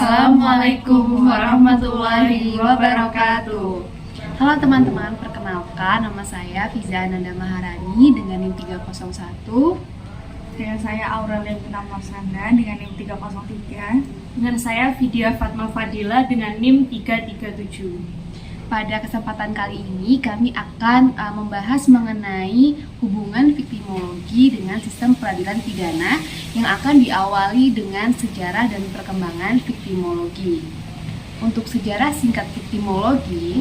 Assalamualaikum warahmatullahi wabarakatuh. Halo teman-teman, perkenalkan nama saya Fiza Ananda Maharani dengan NIM 301. Dengan saya Aurelia Marsanda dengan NIM 303. Dengan saya Vidya Fatma Fadila dengan NIM 337. Pada kesempatan kali ini kami akan membahas mengenai hubungan viktimologi dengan sistem peradilan pidana yang akan diawali dengan sejarah dan perkembangan viktimologi. Untuk sejarah singkat viktimologi,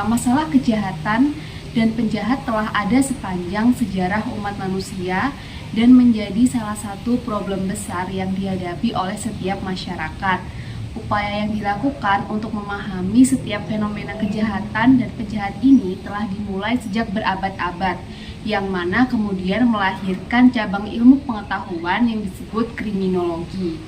masalah kejahatan dan penjahat telah ada sepanjang sejarah umat manusia dan menjadi salah satu problem besar yang dihadapi oleh setiap masyarakat. Upaya yang dilakukan untuk memahami setiap fenomena kejahatan dan penjahat ini telah dimulai sejak berabad-abad, yang mana kemudian melahirkan cabang ilmu pengetahuan yang disebut kriminologi.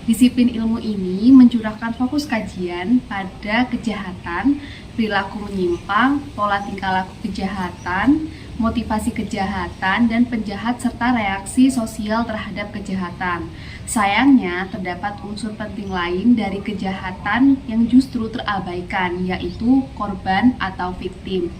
Disiplin ilmu ini mencurahkan fokus kajian pada kejahatan, perilaku menyimpang, pola tingkah laku kejahatan, motivasi kejahatan, dan penjahat serta reaksi sosial terhadap kejahatan. Sayangnya, terdapat unsur penting lain dari kejahatan yang justru terabaikan, yaitu korban atau viktim.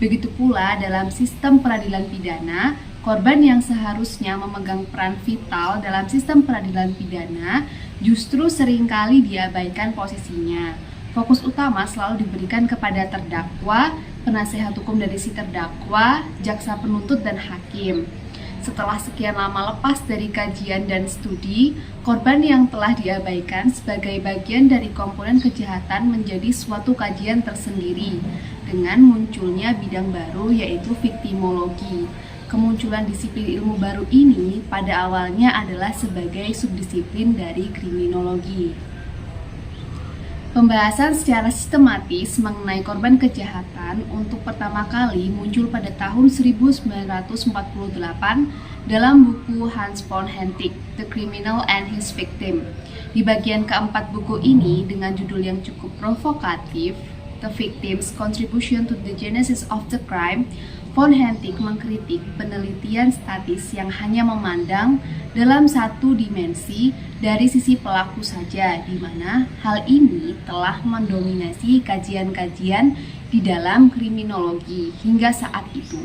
Begitu pula dalam sistem peradilan pidana, korban yang seharusnya memegang peran vital dalam sistem peradilan pidana justru seringkali diabaikan posisinya. Fokus utama selalu diberikan kepada terdakwa, penasehat hukum dari si terdakwa, jaksa penuntut, dan hakim. Setelah sekian lama lepas dari kajian dan studi, korban yang telah diabaikan sebagai bagian dari komponen kejahatan menjadi suatu kajian tersendiri dengan munculnya bidang baru yaitu viktimologi. Kemunculan disiplin ilmu baru ini pada awalnya adalah sebagai subdisiplin dari kriminologi. Pembahasan secara sistematis mengenai korban kejahatan untuk pertama kali muncul pada tahun 1948 dalam buku Hans von Hentig, The Criminal and His Victim. Di bagian keempat buku ini dengan judul yang cukup provokatif, The Victim's Contribution to the Genesis of the Crime, von Hentig mengkritik penelitian statis yang hanya memandang dalam satu dimensi dari sisi pelaku saja, di mana hal ini telah mendominasi kajian-kajian di dalam kriminologi hingga saat itu.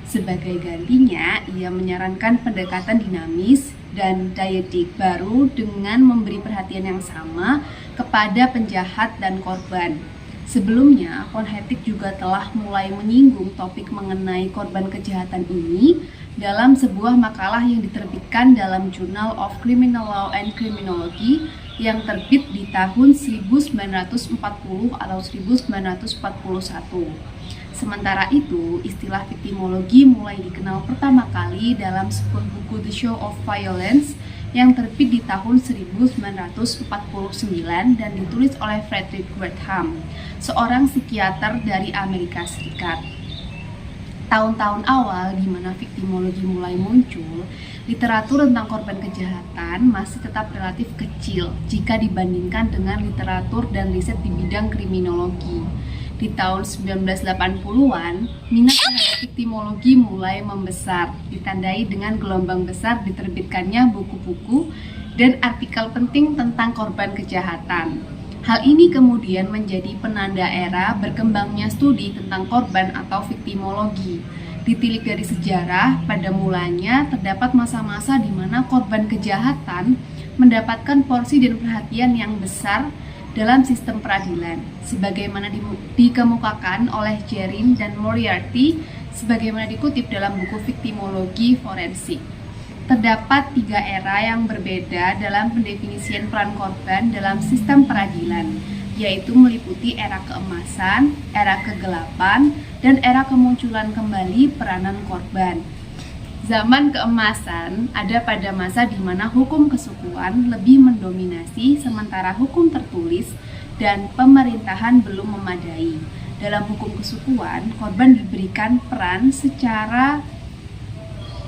Sebagai gantinya, ia menyarankan pendekatan dinamis dan diadik baru dengan memberi perhatian yang sama kepada penjahat dan korban. Sebelumnya, von Hentig juga telah mulai menyinggung topik mengenai korban kejahatan ini dalam sebuah makalah yang diterbitkan dalam Journal of Criminal Law and Criminology yang terbit di tahun 1940 atau 1941. Sementara itu, istilah viktimologi mulai dikenal pertama kali dalam sebuah buku The Show of Violence yang terbit di tahun 1949 dan ditulis oleh Frederick Wertham, seorang psikiater dari Amerika Serikat. Tahun-tahun awal di mana viktimologi mulai muncul, literatur tentang korban kejahatan masih tetap relatif kecil jika dibandingkan dengan literatur dan riset di bidang kriminologi. Di tahun 1980-an, minat terhadap viktimologi mulai membesar, ditandai dengan gelombang besar diterbitkannya buku-buku dan artikel penting tentang korban kejahatan. Hal ini kemudian menjadi penanda era berkembangnya studi tentang korban atau viktimologi. Ditilik dari sejarah, pada mulanya terdapat masa-masa di mana korban kejahatan mendapatkan porsi dan perhatian yang besar dalam sistem peradilan, sebagaimana dikemukakan oleh Jerin dan Moriarty, sebagaimana dikutip dalam buku Viktimologi Forensik. Terdapat 3 era yang berbeda dalam pendefinisian peran korban dalam sistem peradilan, yaitu meliputi era keemasan, era kegelapan, dan era kemunculan kembali peranan korban. Zaman keemasan ada pada masa di mana hukum kesukuan lebih mendominasi sementara hukum tertulis dan pemerintahan belum memadai. Dalam hukum kesukuan, korban diberikan peran secara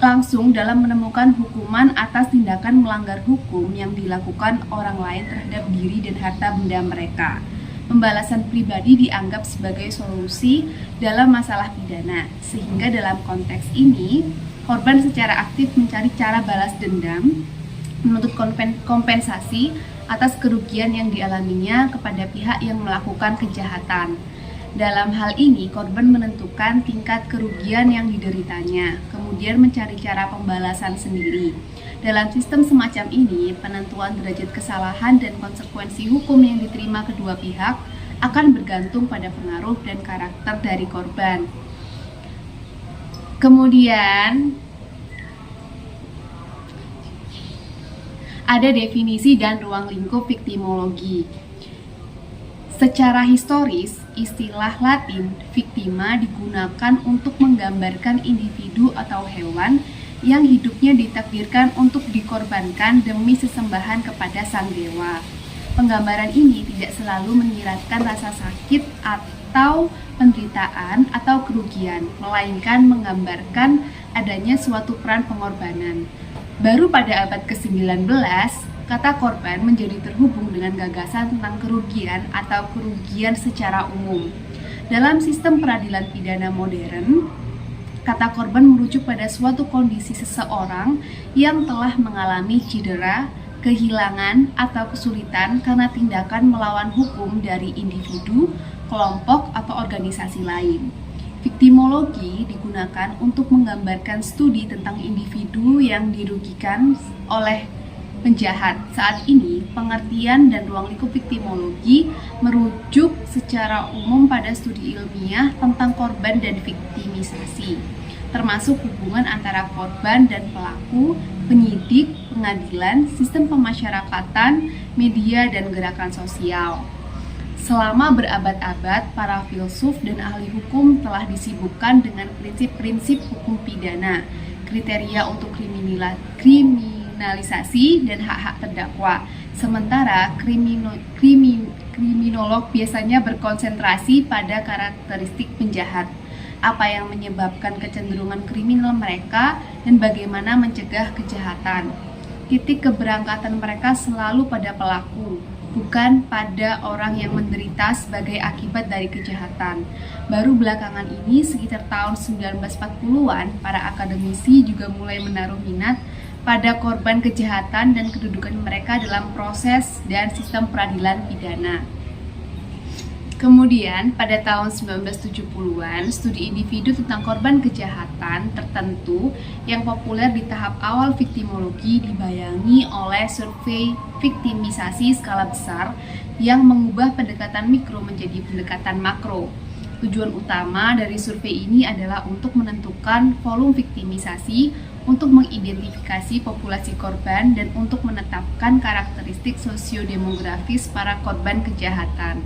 langsung dalam menemukan hukuman atas tindakan melanggar hukum yang dilakukan orang lain terhadap diri dan harta benda mereka. Pembalasan pribadi dianggap sebagai solusi dalam masalah pidana, sehingga dalam konteks ini korban secara aktif mencari cara balas dendam, menuntut kompensasi, atas kerugian yang dialaminya kepada pihak yang melakukan kejahatan. Dalam hal ini, korban menentukan tingkat kerugian yang dideritanya, kemudian mencari cara pembalasan sendiri. Dalam sistem semacam ini, penentuan derajat kesalahan dan konsekuensi hukum yang diterima kedua pihak akan bergantung pada pengaruh dan karakter dari korban. Kemudian, ada definisi dan ruang lingkup viktimologi. Secara historis, istilah Latin victima digunakan untuk menggambarkan individu atau hewan yang hidupnya ditakdirkan untuk dikorbankan demi sesembahan kepada sang dewa. Penggambaran ini tidak selalu menyiratkan rasa sakit atau penderitaan atau kerugian, melainkan menggambarkan adanya suatu peran pengorbanan. Baru pada abad ke-19, kata korban menjadi terhubung dengan gagasan tentang kerugian atau kerugian secara umum. Dalam sistem peradilan pidana modern, kata korban merujuk pada suatu kondisi seseorang yang telah mengalami cedera, kehilangan, atau kesulitan karena tindakan melawan hukum dari individu, kelompok, atau organisasi lain. Viktimologi digunakan untuk menggambarkan studi tentang individu yang dirugikan oleh penjahat. Saat ini, pengertian dan ruang lingkup viktimologi merujuk secara umum pada studi ilmiah tentang korban dan viktimisasi, termasuk hubungan antara korban dan pelaku, penyidik, pengadilan, sistem pemasyarakatan, media, dan gerakan sosial. Selama berabad-abad, para filsuf dan ahli hukum telah disibukkan dengan prinsip-prinsip hukum pidana, kriteria untuk kriminalisasi dan hak-hak terdakwa. Sementara kriminolog biasanya berkonsentrasi pada karakteristik penjahat, apa yang menyebabkan kecenderungan kriminal mereka, dan bagaimana mencegah kejahatan. Titik keberangkatan mereka selalu pada pelaku, bukan pada orang yang menderita sebagai akibat dari kejahatan. Baru belakangan ini, sekitar tahun 1940-an, para akademisi juga mulai menaruh minat pada korban kejahatan dan kedudukan mereka dalam proses dan sistem peradilan pidana. Kemudian, pada tahun 1970-an, studi individu tentang korban kejahatan tertentu yang populer di tahap awal viktimologi dibayangi oleh survei viktimisasi skala besar yang mengubah pendekatan mikro menjadi pendekatan makro. Tujuan utama dari survei ini adalah untuk menentukan volume viktimisasi, untuk mengidentifikasi populasi korban, dan untuk menetapkan karakteristik sosiodemografis para korban kejahatan.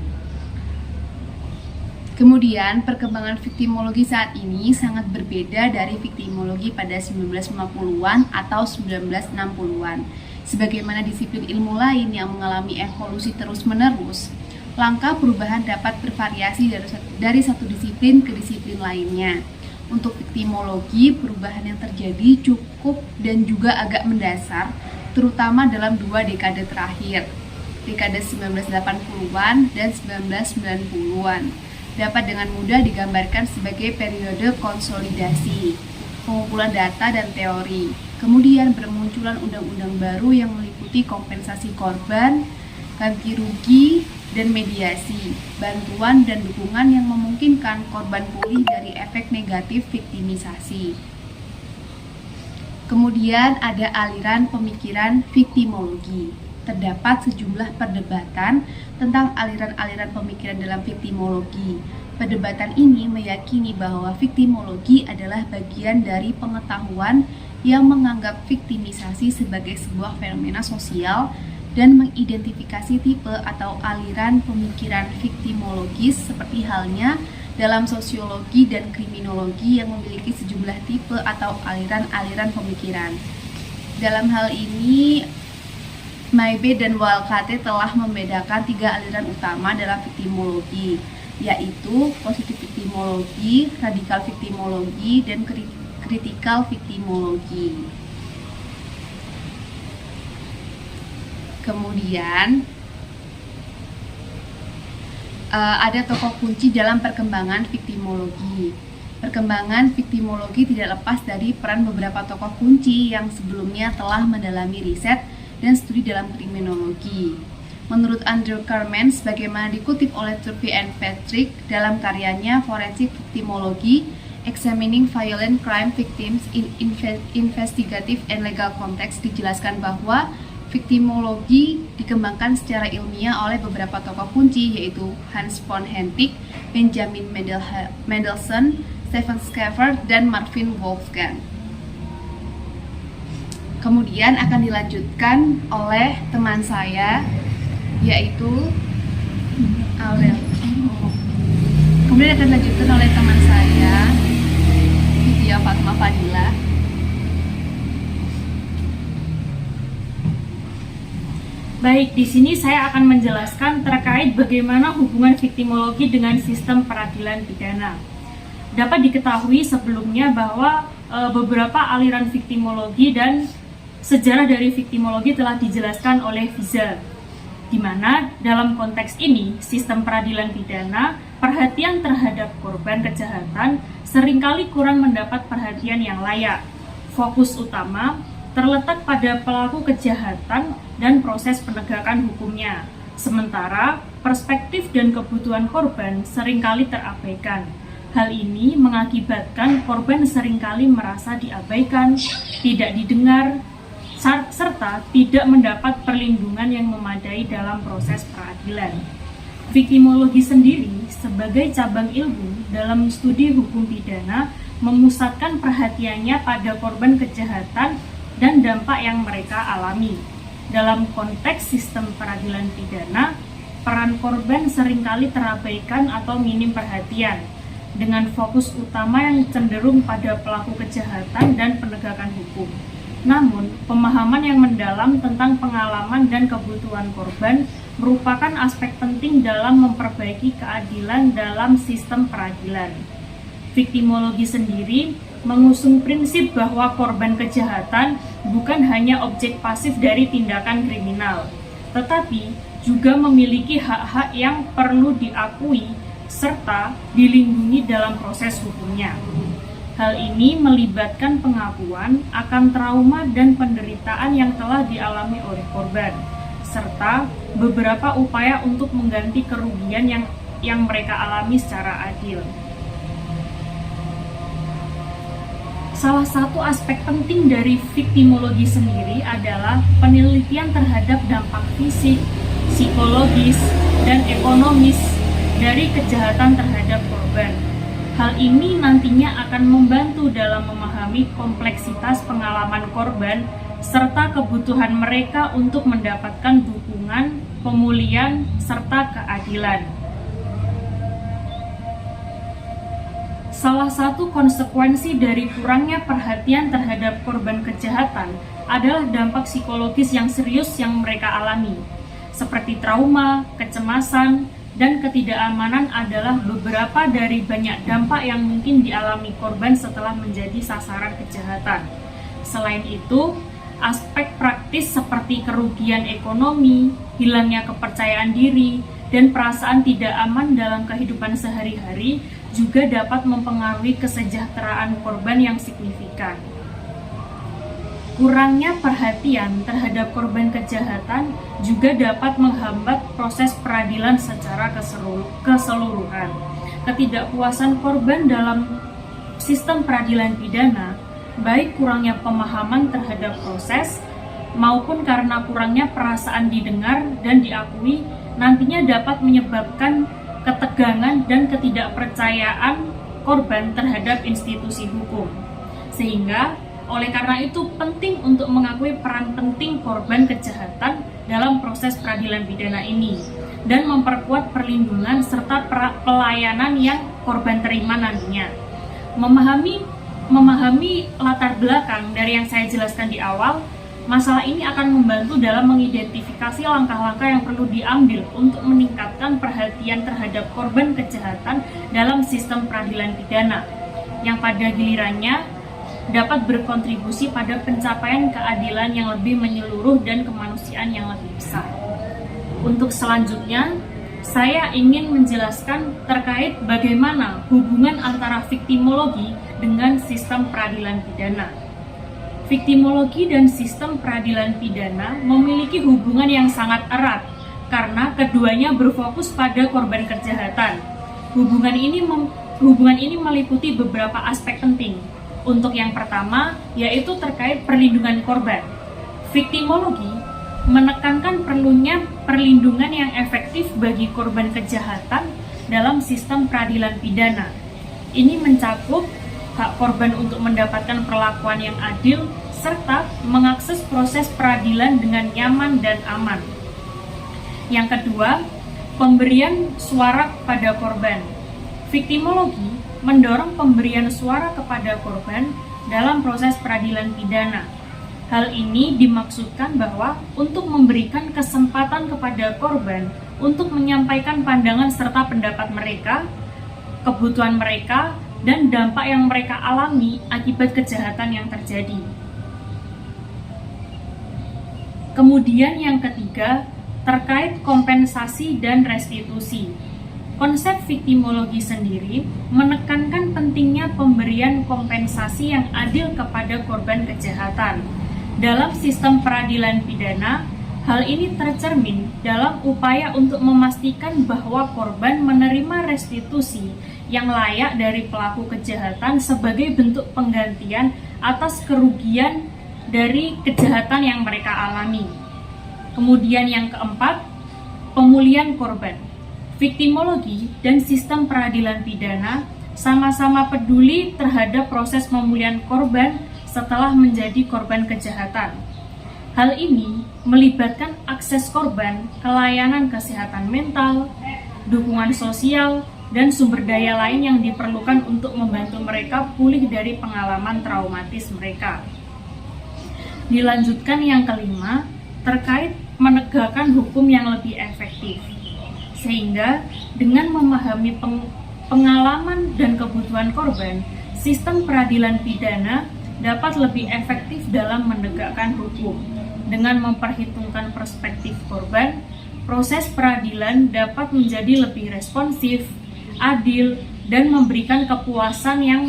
Kemudian, perkembangan viktimologi saat ini sangat berbeda dari viktimologi pada 1950-an atau 1960-an. Sebagaimana disiplin ilmu lain yang mengalami evolusi terus-menerus, langkah perubahan dapat bervariasi dari satu disiplin ke disiplin lainnya. Untuk viktimologi, perubahan yang terjadi cukup dan juga agak mendasar, terutama dalam dua dekade terakhir, dekade 1980-an dan 1990-an. Dapat dengan mudah digambarkan sebagai periode konsolidasi, pengumpulan data dan teori. Kemudian bermunculan undang-undang baru yang meliputi kompensasi korban, ganti rugi, dan mediasi, bantuan dan dukungan yang memungkinkan korban pulih dari efek negatif viktimisasi. Kemudian ada aliran pemikiran viktimologi. Terdapat sejumlah perdebatan tentang aliran-aliran pemikiran dalam viktimologi. Perdebatan ini meyakini bahwa viktimologi adalah bagian dari pengetahuan yang menganggap viktimisasi sebagai sebuah fenomena sosial dan mengidentifikasi tipe atau aliran pemikiran viktimologis seperti halnya dalam sosiologi dan kriminologi yang memiliki sejumlah tipe atau aliran-aliran pemikiran. Dalam hal ini, Maybe dan Walcott telah membedakan tiga aliran utama dalam viktimologi, yaitu positif viktimologi, radikal viktimologi, dan kritikal viktimologi. Kemudian ada tokoh kunci dalam perkembangan viktimologi. Perkembangan viktimologi tidak lepas dari peran beberapa tokoh kunci yang sebelumnya telah mendalami riset dan studi dalam kriminologi. Menurut Andrew Carmen, sebagaimana dikutip oleh Turpin and Patrick dalam karyanya Forensic Victimology, Examining Violent Crime Victims in Investigative and Legal Context, dijelaskan bahwa victimologi dikembangkan secara ilmiah oleh beberapa tokoh kunci, yaitu Hans von Hentig, Benjamin Mendelssohn, Stephen Schaffer, dan Marvin Wolfgang. Kemudian akan dilanjutkan oleh teman saya, yaitu Aurel. Kemudian akan dilanjutkan oleh teman saya, Vidya Fatma Fadila. Baik, di sini saya akan menjelaskan terkait bagaimana hubungan victimologi dengan sistem peradilan pidana. Dapat diketahui sebelumnya bahwa beberapa aliran victimologi dan sejarah dari victimologi telah dijelaskan oleh Fiza, di mana dalam konteks ini sistem peradilan pidana, perhatian terhadap korban kejahatan seringkali kurang mendapat perhatian yang layak. Fokus utama terletak pada pelaku kejahatan dan proses penegakan hukumnya, sementara perspektif dan kebutuhan korban seringkali terabaikan. Hal ini mengakibatkan korban seringkali merasa diabaikan, tidak didengar, serta tidak mendapat perlindungan yang memadai dalam proses peradilan. Victimologi sendiri sebagai cabang ilmu dalam studi hukum pidana memusatkan perhatiannya pada korban kejahatan dan dampak yang mereka alami. Dalam konteks sistem peradilan pidana, peran korban seringkali terabaikan atau minim perhatian, dengan fokus utama yang cenderung pada pelaku kejahatan dan penegakan hukum. Namun, pemahaman yang mendalam tentang pengalaman dan kebutuhan korban merupakan aspek penting dalam memperbaiki keadilan dalam sistem peradilan. Victimologi sendiri mengusung prinsip bahwa korban kejahatan bukan hanya objek pasif dari tindakan kriminal, tetapi juga memiliki hak-hak yang perlu diakui serta dilindungi dalam proses hukumnya. Hal ini melibatkan pengakuan akan trauma dan penderitaan yang telah dialami oleh korban, serta beberapa upaya untuk mengganti kerugian yang mereka alami secara adil. Salah satu aspek penting dari victimologi sendiri adalah penelitian terhadap dampak fisik, psikologis, dan ekonomis dari kejahatan terhadap korban. Hal ini nantinya akan membantu dalam memahami kompleksitas pengalaman korban serta kebutuhan mereka untuk mendapatkan dukungan, pemulihan, serta keadilan. Salah satu konsekuensi dari kurangnya perhatian terhadap korban kejahatan adalah dampak psikologis yang serius yang mereka alami, seperti trauma, kecemasan, dan ketidakamanan adalah beberapa dari banyak dampak yang mungkin dialami korban setelah menjadi sasaran kejahatan. Selain itu, aspek praktis seperti kerugian ekonomi, hilangnya kepercayaan diri, dan perasaan tidak aman dalam kehidupan sehari-hari juga dapat mempengaruhi kesejahteraan korban yang signifikan. Kurangnya perhatian terhadap korban kejahatan juga dapat menghambat proses peradilan secara keseluruhan. Ketidakpuasan korban dalam sistem peradilan pidana, baik kurangnya pemahaman terhadap proses maupun karena kurangnya perasaan didengar dan diakui, nantinya dapat menyebabkan ketegangan dan ketidakpercayaan korban terhadap institusi hukum. Sehingga oleh karena itu penting untuk mengakui peran penting korban kejahatan dalam proses peradilan pidana ini dan memperkuat perlindungan serta pelayanan yang korban terima nantinya. Memahami latar belakang dari yang saya jelaskan di awal, masalah ini akan membantu dalam mengidentifikasi langkah-langkah yang perlu diambil untuk meningkatkan perhatian terhadap korban kejahatan dalam sistem peradilan pidana, yang pada gilirannya dapat berkontribusi pada pencapaian keadilan yang lebih menyeluruh dan kemanusiaan yang lebih besar. Untuk selanjutnya, saya ingin menjelaskan terkait bagaimana hubungan antara victimologi dengan sistem peradilan pidana. Victimologi dan sistem peradilan pidana memiliki hubungan yang sangat erat karena keduanya berfokus pada korban kejahatan. Hubungan ini meliputi beberapa aspek penting. Untuk yang pertama, yaitu terkait perlindungan korban. Viktimologi menekankan perlunya perlindungan yang efektif bagi korban kejahatan dalam sistem peradilan pidana. Ini mencakup hak korban untuk mendapatkan perlakuan yang adil serta mengakses proses peradilan dengan nyaman dan aman. Yang kedua, pemberian suara kepada korban. Viktimologi mendorong pemberian suara kepada korban dalam proses peradilan pidana. Hal ini dimaksudkan bahwa untuk memberikan kesempatan kepada korban untuk menyampaikan pandangan serta pendapat mereka, kebutuhan mereka, dan dampak yang mereka alami akibat kejahatan yang terjadi. Kemudian yang ketiga, terkait kompensasi dan restitusi. Konsep viktimologi sendiri menekankan pentingnya pemberian kompensasi yang adil kepada korban kejahatan. Dalam sistem peradilan pidana, hal ini tercermin dalam upaya untuk memastikan bahwa korban menerima restitusi yang layak dari pelaku kejahatan sebagai bentuk penggantian atas kerugian dari kejahatan yang mereka alami. Kemudian yang keempat, pemulihan korban. Viktimologi dan sistem peradilan pidana sama-sama peduli terhadap proses pemulihan korban setelah menjadi korban kejahatan. Hal ini melibatkan akses korban ke layanan kesehatan mental, dukungan sosial, dan sumber daya lain yang diperlukan untuk membantu mereka pulih dari pengalaman traumatis mereka. Dilanjutkan yang kelima, terkait menegakkan hukum yang lebih efektif. Sehingga dengan memahami pengalaman dan kebutuhan korban, sistem peradilan pidana dapat lebih efektif dalam menegakkan hukum. Dengan memperhitungkan perspektif korban, proses peradilan dapat menjadi lebih responsif, adil, dan memberikan kepuasan yang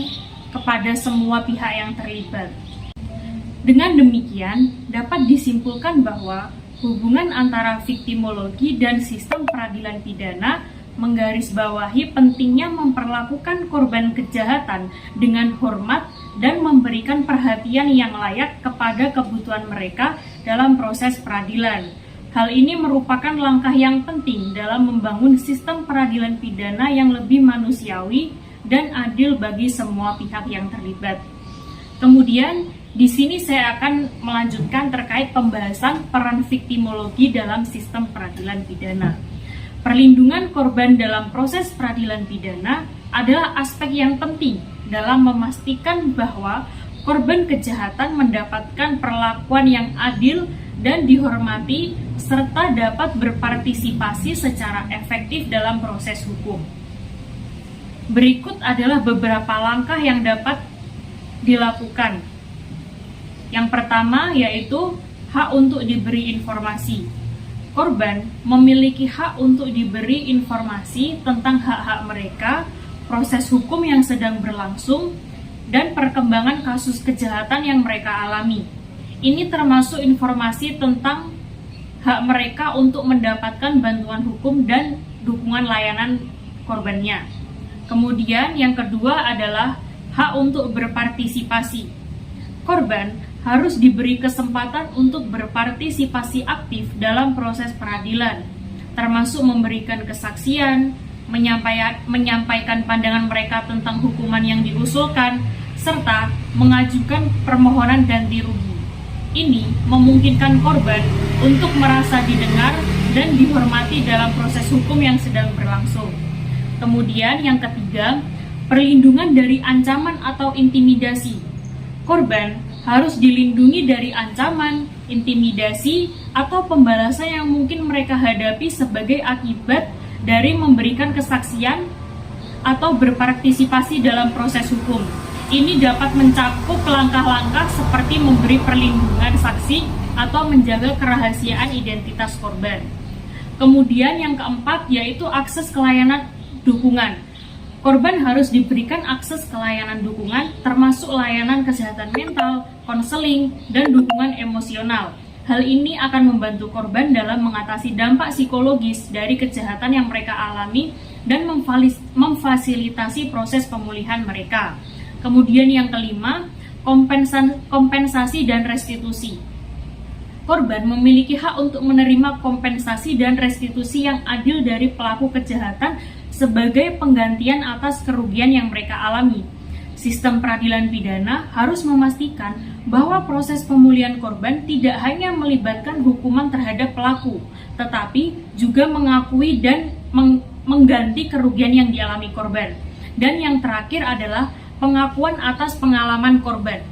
kepada semua pihak yang terlibat. Dengan demikian, dapat disimpulkan bahwa hubungan antara viktimologi dan sistem peradilan pidana menggarisbawahi pentingnya memperlakukan korban kejahatan dengan hormat dan memberikan perhatian yang layak kepada kebutuhan mereka dalam proses peradilan. Hal ini merupakan langkah yang penting dalam membangun sistem peradilan pidana yang lebih manusiawi dan adil bagi semua pihak yang terlibat. Kemudian, di sini saya akan melanjutkan terkait pembahasan peran viktimologi dalam sistem peradilan pidana. Perlindungan korban dalam proses peradilan pidana adalah aspek yang penting dalam memastikan bahwa korban kejahatan mendapatkan perlakuan yang adil dan dihormati serta dapat berpartisipasi secara efektif dalam proses hukum. Berikut adalah beberapa langkah yang dapat dilakukan. Yang pertama yaitu hak untuk diberi informasi. Korban memiliki hak untuk diberi informasi tentang hak-hak mereka, proses hukum yang sedang berlangsung, dan perkembangan kasus kejahatan yang mereka alami. Ini termasuk informasi tentang hak mereka untuk mendapatkan bantuan hukum dan dukungan layanan korbannya. Kemudian yang kedua adalah hak untuk berpartisipasi. Korban harus diberi kesempatan untuk berpartisipasi aktif dalam proses peradilan, termasuk memberikan kesaksian, menyampaikan pandangan mereka tentang hukuman yang diusulkan, serta mengajukan permohonan ganti rugi. Ini memungkinkan korban untuk merasa didengar dan dihormati dalam proses hukum yang sedang berlangsung. Kemudian yang ketiga, perlindungan dari ancaman atau intimidasi. Korban harus dilindungi dari ancaman, intimidasi, atau pembalasan yang mungkin mereka hadapi sebagai akibat dari memberikan kesaksian atau berpartisipasi dalam proses hukum. Ini dapat mencakup langkah-langkah seperti memberi perlindungan saksi atau menjaga kerahasiaan identitas korban. Kemudian yang keempat yaitu akses ke layanan dukungan. Korban harus diberikan akses ke layanan dukungan termasuk layanan kesehatan mental, konseling, dan dukungan emosional. Hal ini akan membantu korban dalam mengatasi dampak psikologis dari kejahatan yang mereka alami dan memfasilitasi proses pemulihan mereka. Kemudian yang kelima, kompensasi dan restitusi. Korban memiliki hak untuk menerima kompensasi dan restitusi yang adil dari pelaku kejahatan sebagai penggantian atas kerugian yang mereka alami. Sistem peradilan pidana harus memastikan bahwa proses pemulihan korban tidak hanya melibatkan hukuman terhadap pelaku, tetapi juga mengakui dan mengganti kerugian yang dialami korban. Dan yang terakhir adalah pengakuan atas pengalaman korban.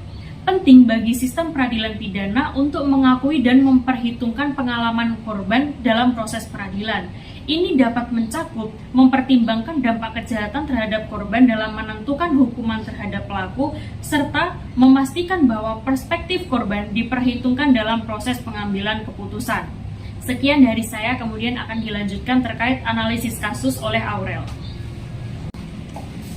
Penting bagi sistem peradilan pidana untuk mengakui dan memperhitungkan pengalaman korban dalam proses peradilan. Ini dapat mencakup mempertimbangkan dampak kejahatan terhadap korban dalam menentukan hukuman terhadap pelaku, serta memastikan bahwa perspektif korban diperhitungkan dalam proses pengambilan keputusan. Sekian dari saya, kemudian akan dilanjutkan terkait analisis kasus oleh Aurel.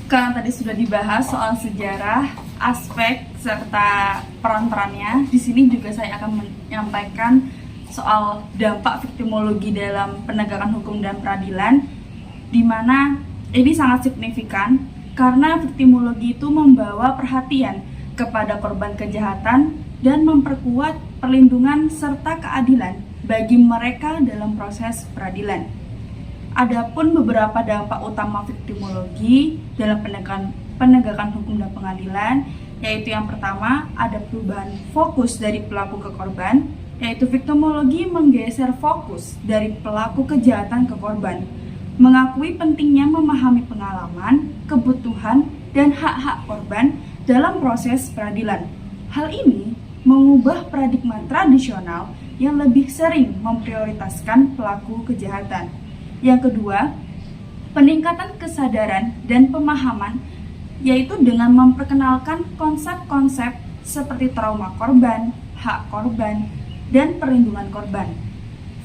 Karena tadi sudah dibahas soal sejarah, aspek serta peran-perannya, di sini juga saya akan menyampaikan soal dampak viktimologi dalam penegakan hukum dan peradilan, di mana ini sangat signifikan karena viktimologi itu membawa perhatian kepada korban kejahatan dan memperkuat perlindungan serta keadilan bagi mereka dalam proses peradilan. Adapun beberapa dampak utama viktimologi dalam penegakan hukum dan pengadilan, yaitu yang pertama, ada perubahan fokus dari pelaku ke korban, yaitu viktimologi menggeser fokus dari pelaku kejahatan ke korban, mengakui pentingnya memahami pengalaman, kebutuhan, dan hak-hak korban dalam proses peradilan. Hal ini mengubah paradigma tradisional yang lebih sering memprioritaskan pelaku kejahatan. Yang kedua, peningkatan kesadaran dan pemahaman, yaitu dengan memperkenalkan konsep-konsep seperti trauma korban, hak korban, dan perlindungan korban.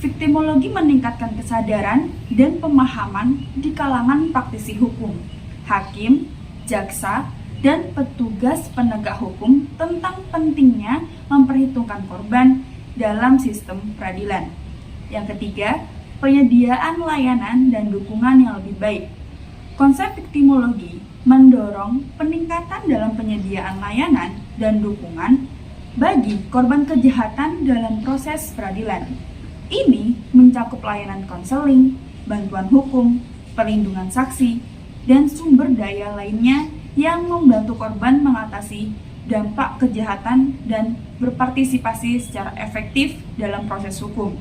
Viktimologi meningkatkan kesadaran dan pemahaman di kalangan praktisi hukum, hakim, jaksa, dan petugas penegak hukum tentang pentingnya memperhitungkan korban dalam sistem peradilan. Yang ketiga, penyediaan layanan dan dukungan yang lebih baik. Konsep viktimologi mendorong peningkatan dalam penyediaan layanan dan dukungan bagi korban kejahatan dalam proses peradilan. Ini mencakup layanan konseling, bantuan hukum, perlindungan saksi, dan sumber daya lainnya yang membantu korban mengatasi dampak kejahatan dan berpartisipasi secara efektif dalam proses hukum.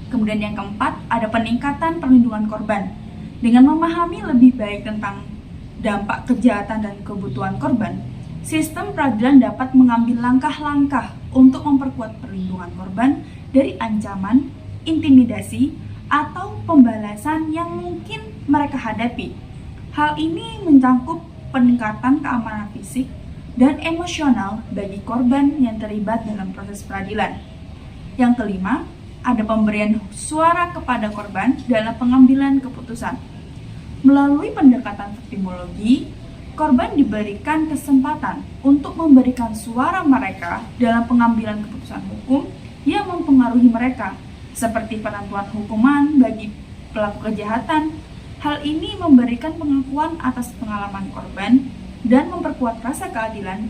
Kemudian yang keempat, ada peningkatan perlindungan korban. Dengan memahami lebih baik tentang dampak kejahatan dan kebutuhan korban, sistem peradilan dapat mengambil langkah-langkah untuk memperkuat perlindungan korban dari ancaman, intimidasi, atau pembalasan yang mungkin mereka hadapi. Hal ini mencakup peningkatan keamanan fisik dan emosional bagi korban yang terlibat dalam proses peradilan. Yang kelima, ada pemberian suara kepada korban dalam pengambilan keputusan. Melalui pendekatan viktimologi, korban diberikan kesempatan untuk memberikan suara mereka dalam pengambilan keputusan hukum yang mempengaruhi mereka, seperti penentuan hukuman bagi pelaku kejahatan. Hal ini memberikan pengakuan atas pengalaman korban dan memperkuat rasa keadilan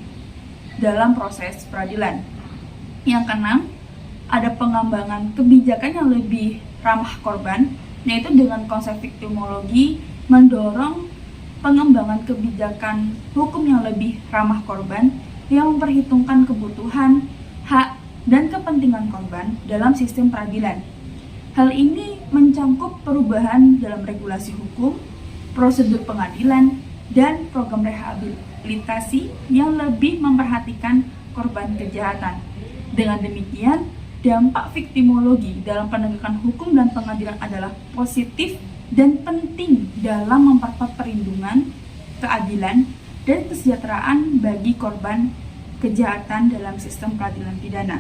dalam proses peradilan. Yang keenam, ada pengembangan kebijakan yang lebih ramah korban, yaitu dengan konsep viktimologi mendorong pengembangan kebijakan hukum yang lebih ramah korban yang memperhitungkan kebutuhan, hak, dan kepentingan korban dalam sistem peradilan. Hal ini mencakup perubahan dalam regulasi hukum, prosedur pengadilan, dan program rehabilitasi yang lebih memperhatikan korban kejahatan. Dengan demikian, dampak viktimologi dalam penegakan hukum dan pengadilan adalah positif dan penting dalam memperkuat perlindungan, keadilan, dan kesejahteraan bagi korban kejahatan dalam sistem peradilan pidana.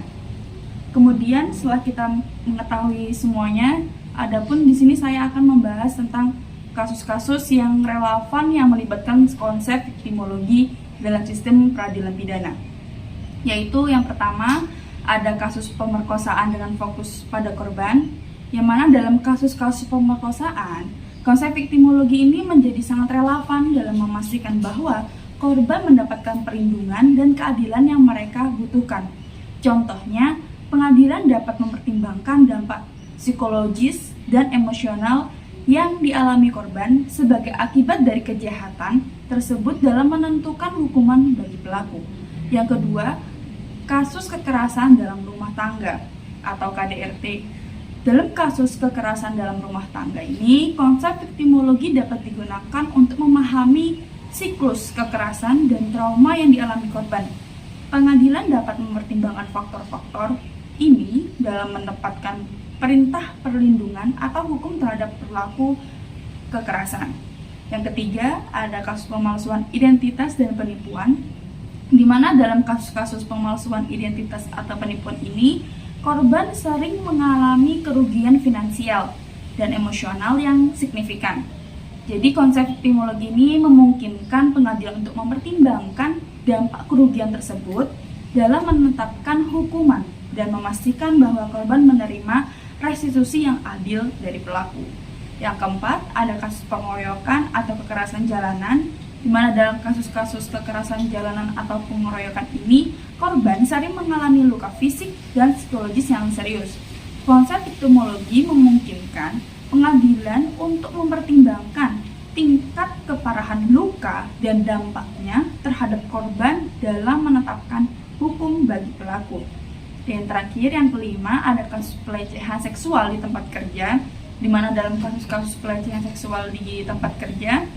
Kemudian setelah kita mengetahui semuanya, adapun di sini saya akan membahas tentang kasus-kasus yang relevan yang melibatkan konsep viktimologi dalam sistem peradilan pidana. Yaitu yang pertama ada kasus pemerkosaan dengan fokus pada korban, yang mana dalam kasus-kasus pemerkosaan, konsep viktimologi ini menjadi sangat relevan dalam memastikan bahwa korban mendapatkan perlindungan dan keadilan yang mereka butuhkan. Contohnya, pengadilan dapat mempertimbangkan dampak psikologis dan emosional yang dialami korban sebagai akibat dari kejahatan tersebut dalam menentukan hukuman bagi pelaku. Yang kedua, kasus kekerasan dalam rumah tangga atau KDRT. Dalam kasus kekerasan dalam rumah tangga ini, konsep viktimologi dapat digunakan untuk memahami siklus kekerasan dan trauma yang dialami korban. Pengadilan dapat mempertimbangkan faktor-faktor ini dalam menempatkan perintah perlindungan atau hukum terhadap pelaku kekerasan. Yang ketiga, ada kasus pemalsuan identitas dan penipuan, di mana dalam kasus-kasus pemalsuan identitas atau penipuan ini, korban sering mengalami kerugian finansial dan emosional yang signifikan. Jadi konsep viktimologi ini memungkinkan pengadilan untuk mempertimbangkan dampak kerugian tersebut dalam menetapkan hukuman dan memastikan bahwa korban menerima restitusi yang adil dari pelaku. Yang keempat, ada kasus pengeroyokan atau kekerasan jalanan, di mana dalam kasus-kasus kekerasan jalanan atau pengeroyokan ini, korban sering mengalami luka fisik dan psikologis yang serius. Konsep viktimologi memungkinkan pengadilan untuk mempertimbangkan tingkat keparahan luka dan dampaknya terhadap korban dalam menetapkan hukum bagi pelaku. Dan terakhir, yang kelima, ada kasus pelecehan seksual di tempat kerja, di mana dalam kasus-kasus pelecehan seksual di tempat kerja,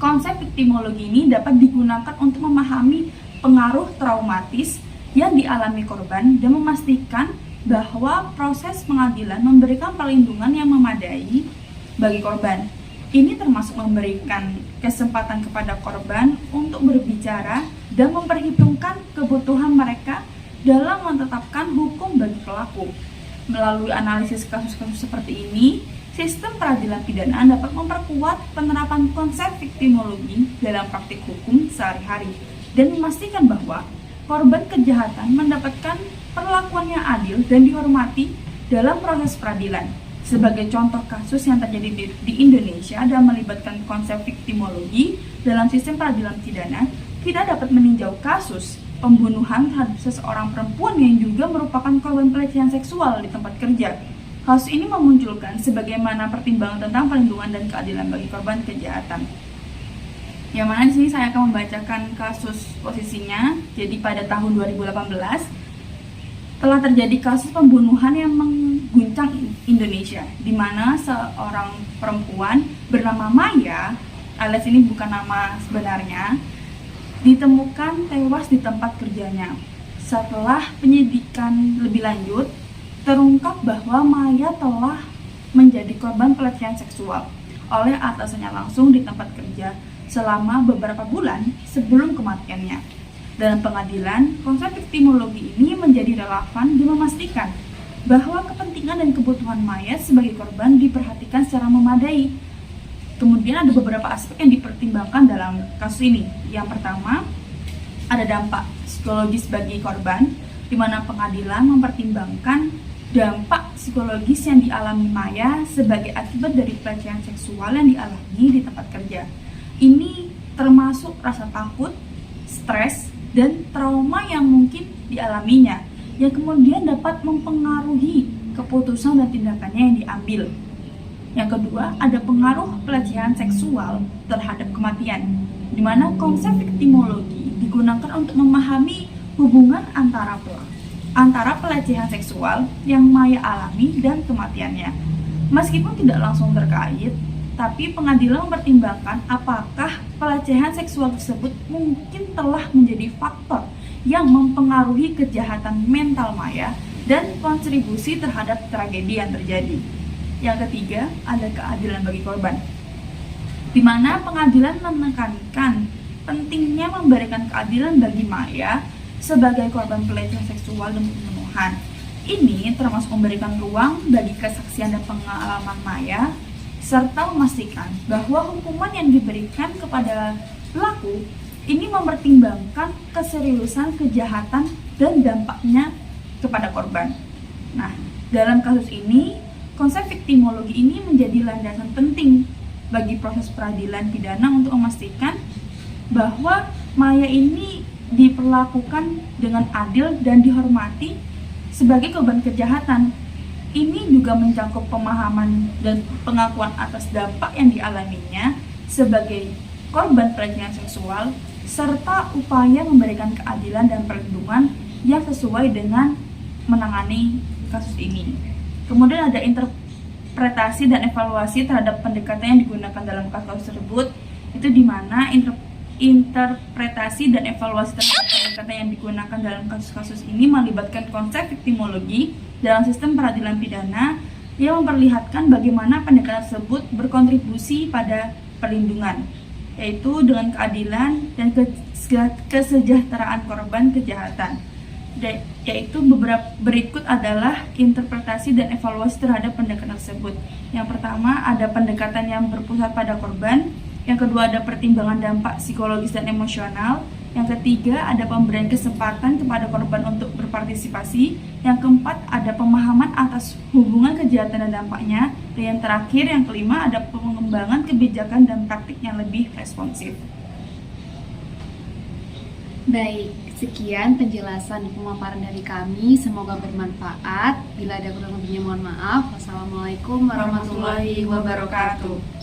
konsep viktimologi ini dapat digunakan untuk memahami pengaruh traumatis yang dialami korban dan memastikan bahwa proses pengadilan memberikan perlindungan yang memadai bagi korban. Ini termasuk memberikan kesempatan kepada korban untuk berbicara dan memperhitungkan kebutuhan mereka dalam menetapkan hukum bagi pelaku. Melalui analisis kasus-kasus seperti ini, sistem peradilan pidana dapat memperkuat penerapan konsep viktimologi dalam praktik hukum sehari-hari dan memastikan bahwa korban kejahatan mendapatkan perlakuan yang adil dan dihormati dalam proses peradilan. Sebagai contoh kasus yang terjadi di Indonesia dan melibatkan konsep viktimologi dalam sistem peradilan pidana, kita dapat meninjau kasus pembunuhan terhadap seseorang perempuan yang juga merupakan korban pelecehan seksual di tempat kerja. Kasus ini memunculkan sebagaimana pertimbangan tentang perlindungan dan keadilan bagi korban kejahatan. Yang mana di sini saya akan membacakan kasus posisinya. Jadi pada tahun 2018 telah terjadi kasus pembunuhan yang mengguncang Indonesia, di mana seorang perempuan bernama Maya, alias ini bukan nama sebenarnya, ditemukan tewas di tempat kerjanya. Setelah penyidikan lebih lanjut, terungkap bahwa Maya telah menjadi korban pelecehan seksual oleh atasannya langsung di tempat kerja selama beberapa bulan sebelum kematiannya. Dalam pengadilan, konsep viktimologi ini menjadi relevan dan memastikan bahwa kepentingan dan kebutuhan Maya sebagai korban diperhatikan secara memadai. Kemudian ada beberapa aspek yang dipertimbangkan dalam kasus ini. Yang pertama, ada dampak psikologis bagi korban, di mana pengadilan mempertimbangkan dampak psikologis yang dialami Maya sebagai akibat dari pelecehan seksual yang dialami di tempat kerja. Ini termasuk rasa takut, stres, dan trauma yang mungkin dialaminya, yang kemudian dapat mempengaruhi keputusan dan tindakannya yang diambil. Yang kedua, ada pengaruh pelecehan seksual terhadap kematian, di mana konsep viktimologi digunakan untuk memahami hubungan antara pelecehan seksual yang Maya alami dan kematiannya. Meskipun tidak langsung terkait, tapi pengadilan mempertimbangkan apakah pelecehan seksual tersebut mungkin telah menjadi faktor yang mempengaruhi kejahatan mental Maya dan kontribusi terhadap tragedi yang terjadi. Yang ketiga, ada keadilan bagi korban, di mana pengadilan menekankan pentingnya memberikan keadilan bagi Maya sebagai korban pelecehan seksual dan pembunuhan. Ini termasuk memberikan ruang bagi kesaksian dan pengalaman Maya, serta memastikan bahwa hukuman yang diberikan kepada pelaku ini mempertimbangkan keseriusan kejahatan dan dampaknya kepada korban. Nah, dalam kasus ini, konsep viktimologi ini menjadi landasan penting bagi proses peradilan pidana untuk memastikan bahwa Maya ini diperlakukan dengan adil dan dihormati sebagai korban kejahatan. Ini juga mencakup pemahaman dan pengakuan atas dampak yang dialaminya sebagai korban pelecehan seksual, serta upaya memberikan keadilan dan perlindungan yang sesuai dengan menangani kasus ini. Kemudian ada interpretasi dan evaluasi terhadap pendekatan yang digunakan dalam kasus tersebut, itu di mana interpretasi dan evaluasi terhadap pendekatan yang digunakan dalam kasus-kasus ini melibatkan konsep viktimologi dalam sistem peradilan pidana yang memperlihatkan bagaimana pendekatan tersebut berkontribusi pada perlindungan, yaitu dengan keadilan dan kesejahteraan korban kejahatan. Yaitu berikut adalah interpretasi dan evaluasi terhadap pendekatan tersebut. Yang pertama ada pendekatan yang berpusat pada korban, yang kedua ada pertimbangan dampak psikologis dan emosional, yang ketiga ada pemberian kesempatan kepada korban untuk berpartisipasi, yang keempat ada pemahaman atas hubungan kejahatan dan dampaknya, dan yang terakhir yang kelima ada pengembangan kebijakan dan praktik yang lebih responsif. Baik, sekian penjelasan pemaparan dari kami. Semoga bermanfaat. Bila ada kurang lebihnya mohon maaf. Wassalamualaikum warahmatullahi wabarakatuh.